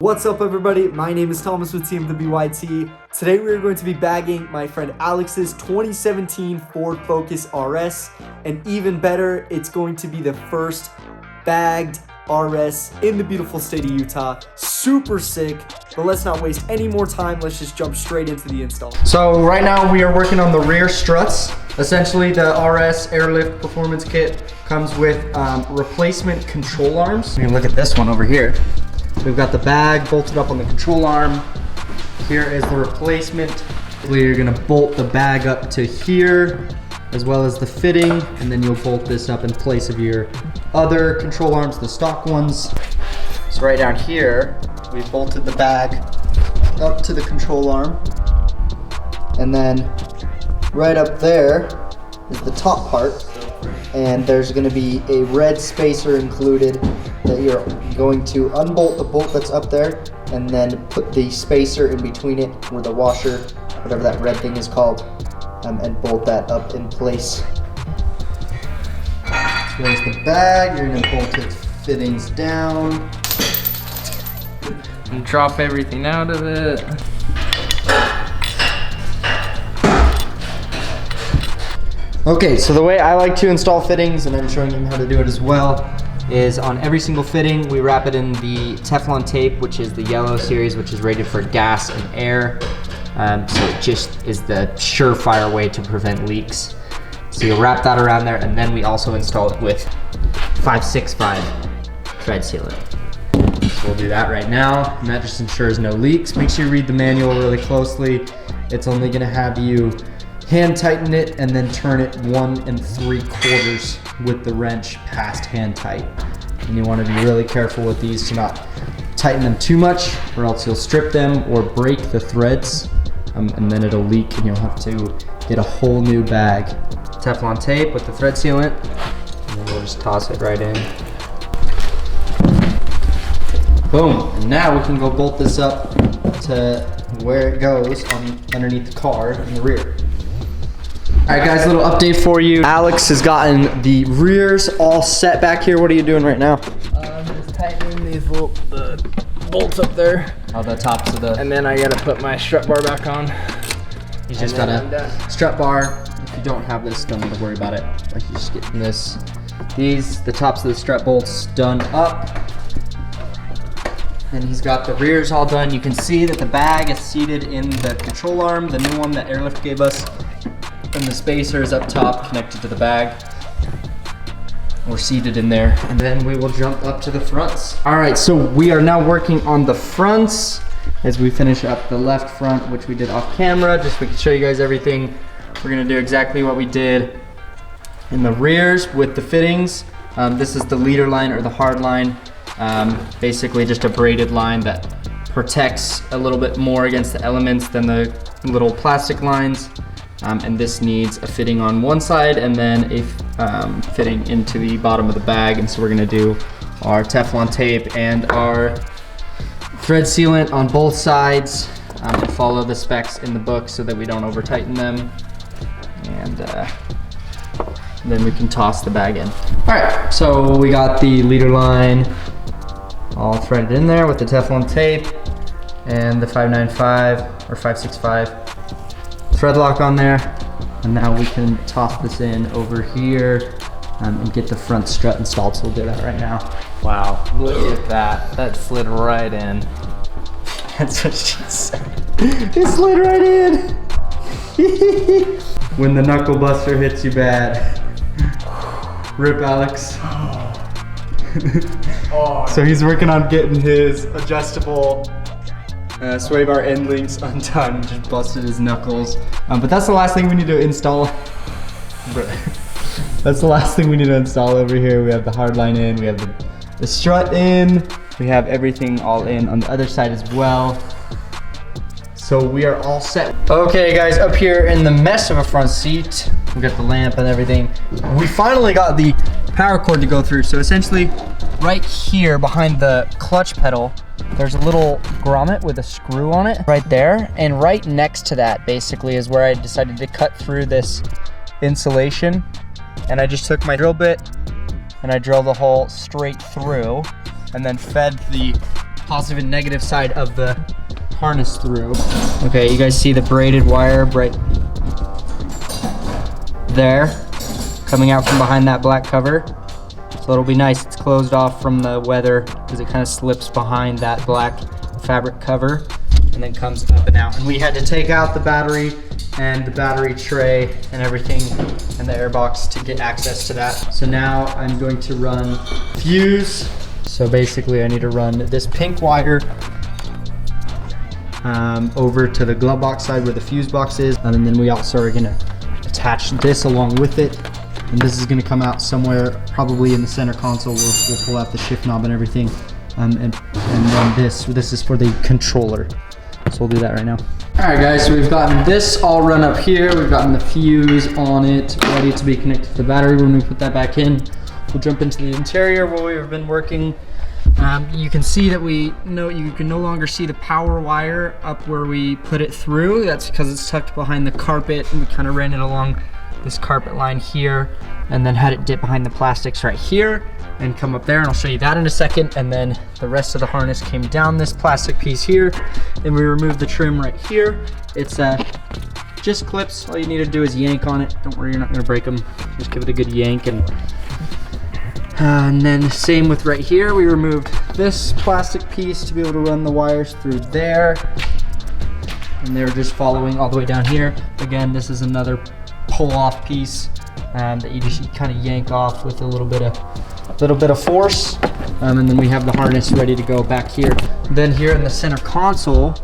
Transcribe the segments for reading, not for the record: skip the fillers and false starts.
What's up everybody, my name is Thomas with TMWYT. Today we are going to be bagging my friend Alex's 2017 Ford Focus RS, and even better, it's going to be the first bagged RS in the beautiful state of Utah. Super sick, but let's not waste any more time, let's just jump straight into the install. So right now we are working on the rear struts. Essentially the RS Airlift Performance Kit comes with replacement control arms. You can look at this one over here. We've got the bag bolted up on the control arm. Here is the replacement. You're gonna bolt the bag up to here, as well as the fitting, and then you'll bolt this up in place of your other control arms, the stock ones. So right down here, we bolted the bag up to the control arm. And then right up there is the top part. And there's gonna be a red spacer included that you're going to unbolt the bolt that's up there and then put the spacer in between it with a washer, whatever that red thing is called, and bolt that up in place. So there's the bag, you're gonna bolt its fittings down. And drop everything out of it. Okay, so the way I like to install fittings, and I'm showing you how to do it as well, is on every single fitting, we wrap it in the Teflon tape, which is the yellow series, which is rated for gas and air. So it just is the surefire way to prevent leaks. So you'll wrap that around there, and then we also install it with 565 thread sealant. So we'll do that right now, and that just ensures no leaks. Make sure you read the manual really closely. It's only gonna have you hand tighten it and then turn it 1 3/4 with the wrench past hand tight. And you want to be really careful with these to not tighten them too much, or else you'll strip them or break the threads, and then it'll leak and you'll have to get a whole new bag. Teflon tape with the thread sealant, and then we'll just toss it right in. Boom, and now we can go bolt this up to where it goes underneath the car in the rear. All right guys, a little update for you. Alex has gotten the rears all set back here. What are you doing right now? I'm just tightening these the bolts up there. Oh, the tops of the... And then I gotta put my strut bar back on. He's just got a strut bar. If you don't have this, don't need to worry about it. Like, you're just getting this. The tops of the strut bolts done up. And he's got the rears all done. You can see that the bag is seated in the control arm, the new one that Airlift gave us. And the spacer is up top, connected to the bag. We're seated in there, and then we will jump up to the fronts. All right, so we are now working on the fronts as we finish up the left front, which we did off camera, just so we can show you guys everything. We're gonna do exactly what we did in the rears with the fittings. This is the leader line or the hard line. Basically just a braided line that protects a little bit more against the elements than the little plastic lines. And this needs a fitting on one side and then a fitting into the bottom of the bag. And so we're gonna do our Teflon tape and our thread sealant on both sides, and follow the specs in the book so that we don't over tighten them. And then we can toss the bag in. All right, so we got the leader line all threaded in there with the Teflon tape and the 595 or 565 thread lock on there, and now we can toss this in over here and get the front strut installed. So we'll do that right now. Wow, look at that. That slid right in. That's what she said. It slid right in. When the knuckle buster hits you bad. Rip Alex. So he's working on getting his adjustable sway bar end links undone, just busted his knuckles. But that's the last thing we need to install. That's the last thing we need to install over here. We have the hard line in, we have the strut in, we have everything all in on the other side as well. So we are all set. Okay guys, up here in the mess of a front seat, we got the lamp and everything. We finally got the power cord to go through. So essentially, right here behind the clutch pedal, there's a little grommet with a screw on it right there. And right next to that basically is where I decided to cut through this insulation. And I just took my drill bit and I drilled the hole straight through and then fed the positive and negative side of the harness through. Okay, you guys see the braided wire right there, coming out from behind that black cover. So it'll be nice, it's closed off from the weather because it kind of slips behind that black fabric cover and then comes up and out. And we had to take out the battery and the battery tray and everything and the air box to get access to that. So now I'm going to run fuse. So basically I need to run this pink wire over to the glove box side where the fuse box is. And then we also are gonna attach this along with it. And this is gonna come out somewhere probably in the center console where we'll pull out the shift knob and everything. And then this is for the controller. So we'll do that right now. All right guys, so we've gotten this all run up here. We've gotten the fuse on it, ready to be connected to the battery. When we put that back in, we'll jump into the interior where we've been working. You can see that you can no longer see the power wire up where we put it through. That's because it's tucked behind the carpet, and we kind of ran it along this carpet line here and then had it dip behind the plastics right here and come up there, and I'll show you that in a second. And then the rest of the harness came down this plastic piece here, and we removed the trim right here. It's just clips. All you need to do is yank on it. Don't worry, you're not gonna break them. Just give it a good yank. And then same with right here. We removed this plastic piece to be able to run the wires through there, and they're just following all the way down here. Again, this is another pull off piece that you just kind of yank off with a little bit of force, and then we have the harness ready to go back here. Then here in the center console,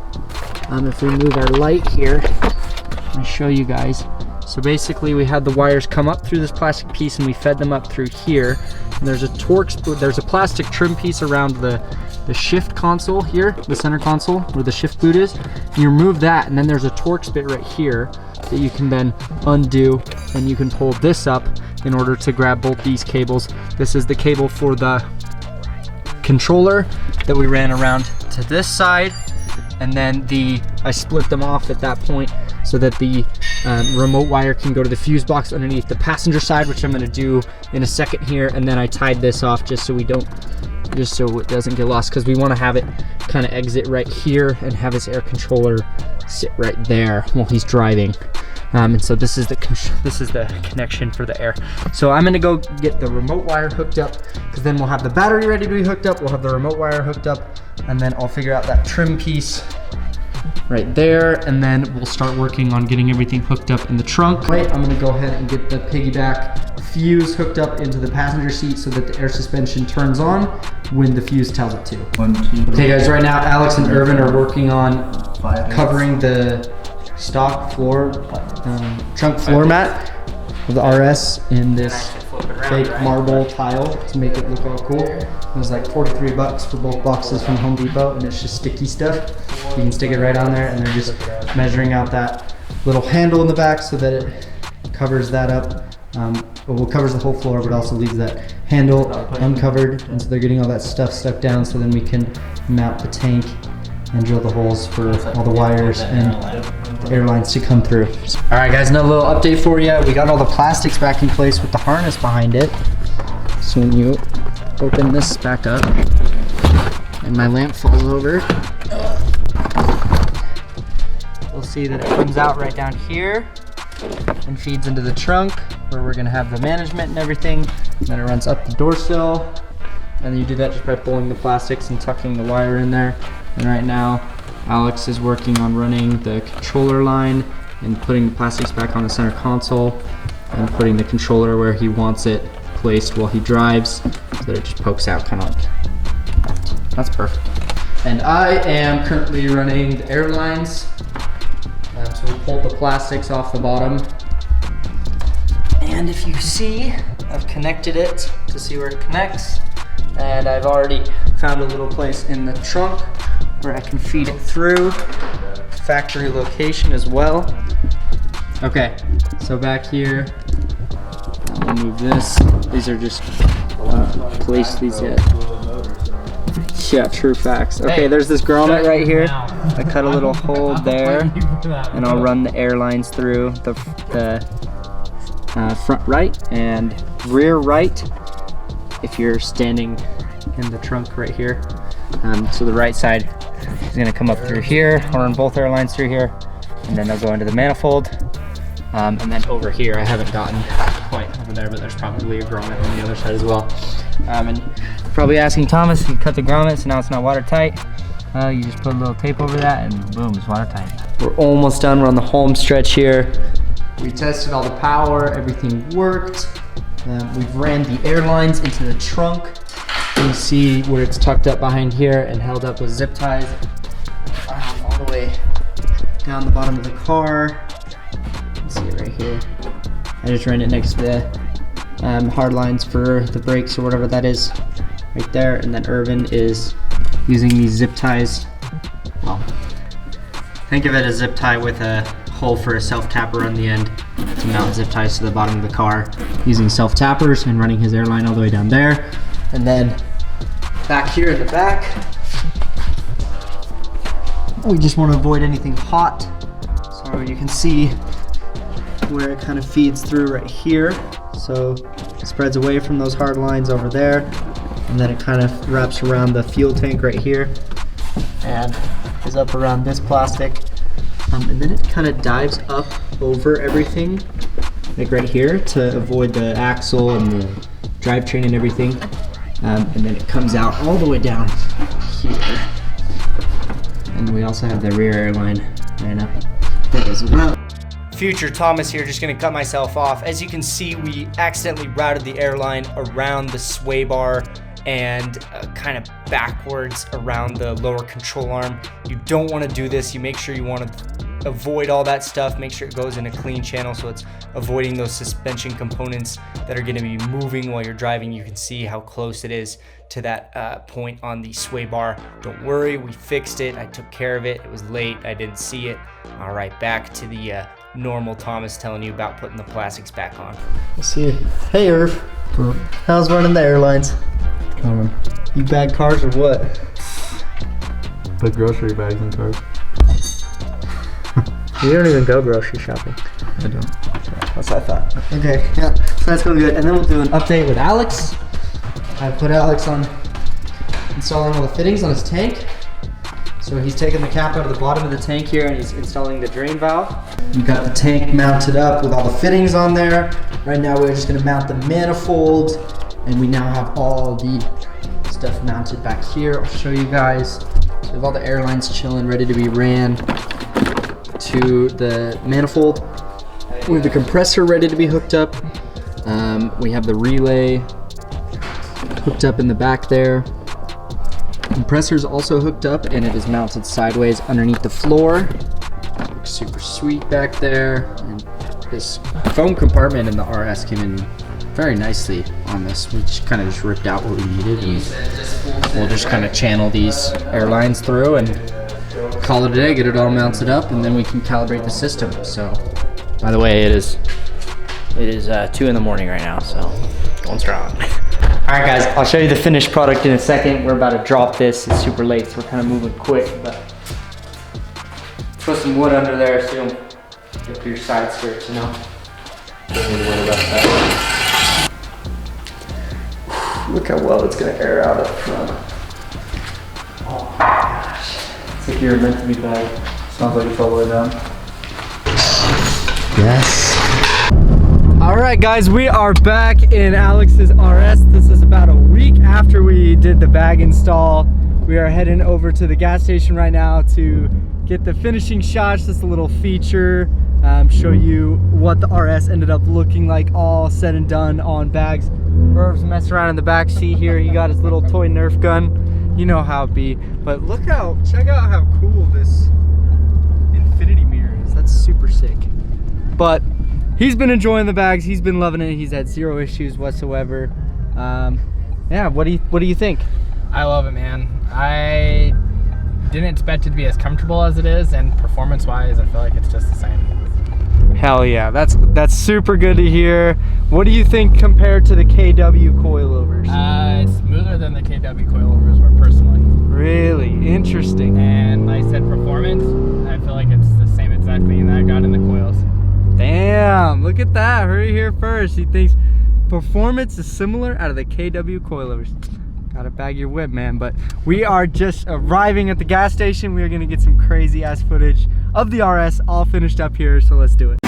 if we move our light here, let me show you guys. So basically we had the wires come up through this plastic piece and we fed them up through here. And there's a plastic trim piece around the shift console here, the center console where the shift boot is. And you remove that, and then there's a Torx bit right here that you can then undo, and you can pull this up in order to grab both these cables. This is the cable for the controller that we ran around to this side, and then I split them off at that point so that the remote wire can go to the fuse box underneath the passenger side, which I'm going to do in a second here. And then I tied this off just so it doesn't get lost, because we want to have it kind of exit right here and have his air controller sit right there while he's driving. And so this is the connection for the air. So I'm gonna go get the remote wire hooked up, because then we'll have the battery ready to be hooked up, we'll have the remote wire hooked up, and then I'll figure out that trim piece right there, and then we'll start working on getting everything hooked up in the trunk. Wait, I'm gonna go ahead and get the piggyback fuse hooked up into the passenger seat so that the air suspension turns on when the fuse tells it to. 1, 2, 3. Okay guys, right now Alex and Irvin are working on covering the stock floor, trunk floor mat of the RS in this fake marble tile to make it look all cool. It was like 43 bucks for both boxes from Home Depot, and it's just sticky stuff. You can stick it right on there, and they're just measuring out that little handle in the back so that it covers that up. Well, covers the whole floor, but also leaves that handle uncovered, and so they're getting all that stuff stuck down so then we can mount the tank and drill the holes for all the wires and the airlines to come through. All right guys, another little update for you. We got all the plastics back in place with the harness behind it. So when you open this back up and my lamp falls over, you'll see that it comes out right down here and feeds into the trunk where we're gonna have the management and everything. And then it runs up the door sill, and you do that just by pulling the plastics and tucking the wire in there. And right now, Alex is working on running the controller line and putting the plastics back on the center console and putting the controller where he wants it placed while he drives so that it just pokes out kind of like that. That's perfect. And I am currently running the airlines. So we pulled the plastics off the bottom. And if you see, I've connected it to see where it connects. And I've already found a little place in the trunk where I can feed it through. Factory location as well. Okay, so back here, I'll move this. These are just place these yet. Yeah, true facts. Okay, there's this grommet right here. I cut a little hole there, and I'll run the airlines through the front right and rear right if you're standing in the trunk right here. So the right side is gonna come up through here, or on both airlines through here, and then they'll go into the manifold. And then over here, I haven't gotten quite over there, but there's probably a grommet on the other side as well. And probably asking Thomas, you cut the grommet, so now it's not watertight. You just put a little tape over that and boom, it's watertight. We're almost done, we're on the home stretch here. We tested all the power, everything worked. We've ran the airlines into the trunk. You can see where it's tucked up behind here and held up with zip ties all the way down the bottom of the car. You can see it right here. I just ran it next to the hard lines for the brakes or whatever that is right there. And then Irvin is using these zip ties. Well, think of it as zip tie with a hole for a self-tapper on the end to mount zip ties to the bottom of the car using self-tappers and running his airline all the way down there. And then back here in the back, we just want to avoid anything hot. So you can see where it kind of feeds through right here. So it spreads away from those hard lines over there. And then it kind of wraps around the fuel tank right here and is up around this plastic. And then it kind of dives up over everything, like right here, to avoid the axle and the drivetrain and everything. And then it comes out all the way down here. And we also have the rear airline right up there as well. Future Thomas here, just gonna cut myself off. As you can see, we accidentally routed the airline around the sway bar and kind of backwards around the lower control arm. You don't want to do this. You make sure you want to avoid all that stuff. Make sure it goes in a clean channel so it's avoiding those suspension components that are going to be moving while you're driving. You can see how close it is to that point on the sway bar. Don't worry, we fixed it. I took care of it. It was late. I didn't see it. All right, back to the normal Thomas telling you about putting the plastics back on. Let's see. Hey, Irv. How's running the airlines? You bag cars or what? Put grocery bags in cars. You don't even go grocery shopping. I don't. That's what I thought. Okay, yeah, so that's going good. And then we'll do an update with Alex. I put Alex on installing all the fittings on his tank. So he's taking the cap out of the bottom of the tank here and he's installing the drain valve. We've got the tank mounted up with all the fittings on there. Right now we're just gonna mount the manifold and we now have all the stuff mounted back here. I'll show you guys. So we have all the airlines chilling, ready to be ran to the manifold. We have the compressor ready to be hooked up. We have the relay hooked up in the back there. Compressor's also hooked up and it is mounted sideways underneath the floor. Looks super sweet back there. And this foam compartment in the RS came in very nicely on this. We just kind of ripped out what we needed and we'll just kind of channel these airlines through and call it a day, get it all mounted up, and then we can calibrate the system. So, by the way, it is 2 in the morning right now, so going strong. All right, guys, I'll show you the finished product in a second. We're about to drop this. It's super late, so we're kind of moving quick, but put some wood under there so you don't get through your side skirts, you know? Don't need to worry about that. Look how well it's gonna air out up front. Oh my gosh. It's like you're meant to be back. Sounds like it's all the way down. Yes. All right, guys, we are back in Alex's RS. This is about a week after we did the bag install. We are heading over to the gas station right now to get the finishing shots, just a little feature, show you what the RS ended up looking like all said and done on bags. Irv's messing around in the back seat here. He got his little toy Nerf gun. You know how it be. But look how, check out how cool this infinity mirror is. That's super sick. But he's been enjoying the bags. He's been loving it. He's had 0 issues whatsoever. Yeah, what do you think? I love it, man. I didn't expect it to be as comfortable as it is, and performance-wise, I feel like it's just the same. Hell yeah, that's super good to hear. What do you think compared to the KW coilovers? It's smoother than the KW coilovers were personally. Really interesting. And like I said, performance, I feel like it's the same exact thing that I got in the coils. Damn, look at that. Heard it here first. He thinks performance is similar out of the KW coilovers. Gotta bag your whip, man. But we are just arriving at the gas station. We are gonna get some crazy ass footage of the RS all finished up here, so let's do it.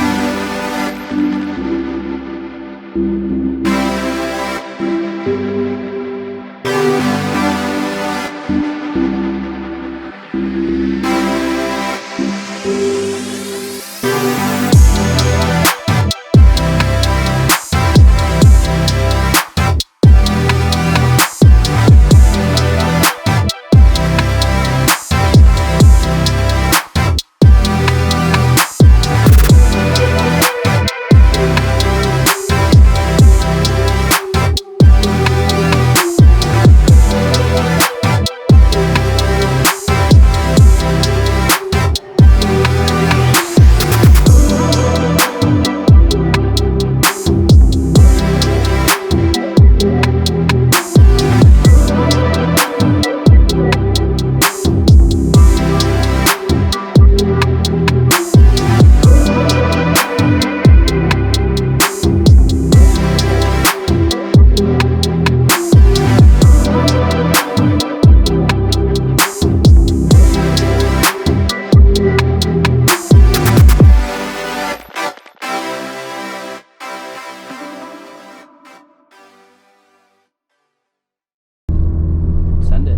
Send it.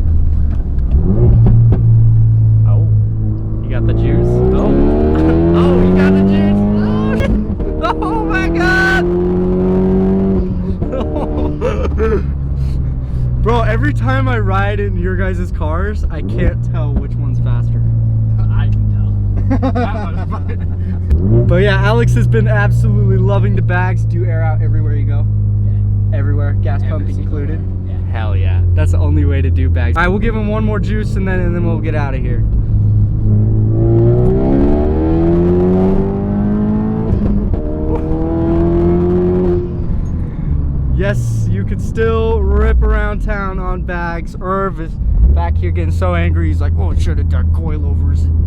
Oh, you got the juice. Oh, oh, you got the juice. Oh my God. Bro, every time I ride in your guys' cars, I can't tell which one's faster. I can tell. But yeah, Alex has been absolutely loving the bags. Do you air out everywhere you go? Yeah. Everywhere, gas Every pumping single included? one, yeah. Hell yeah, that's the only way to do bags. All right, we'll give him one more juice and then we'll get out of here. Yes, you could still rip around town on bags. Irv is back here getting so angry. He's like, oh, it should have done coilovers and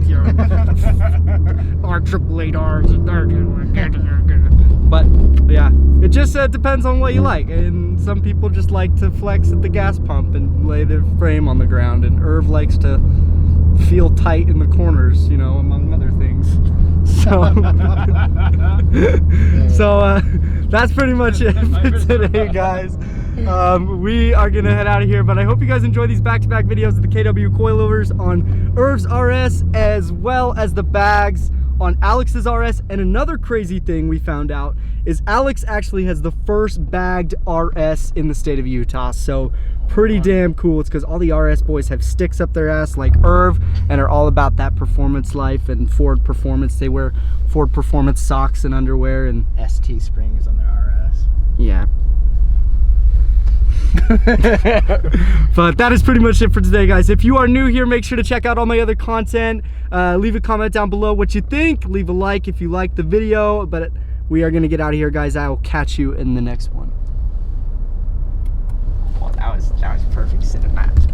R888Rs. But yeah, it just depends on what you like. And some people just like to flex at the gas pump and lay their frame on the ground. And Irv likes to feel tight in the corners, you know, among other things. So, that's pretty much it for today, guys. We are gonna head out of here, but I hope you guys enjoy these back-to-back videos of the KW coilovers on Irv's RS, as well as the bags on Alex's RS. And another crazy thing we found out is Alex actually has the first bagged RS in the state of Utah. So pretty damn cool. It's because all the RS boys have sticks up their ass like Irv and are all about that performance life and Ford performance. They wear Ford performance socks and underwear and ST springs on their RS. yeah. But that is pretty much it for today, guys. If you are new here, make sure to check out all my other content. Leave a comment down below what you think. Leave a like if you liked the video. But we are gonna get out of here, guys. I will catch you in the next one. Well, that was perfect cinematic.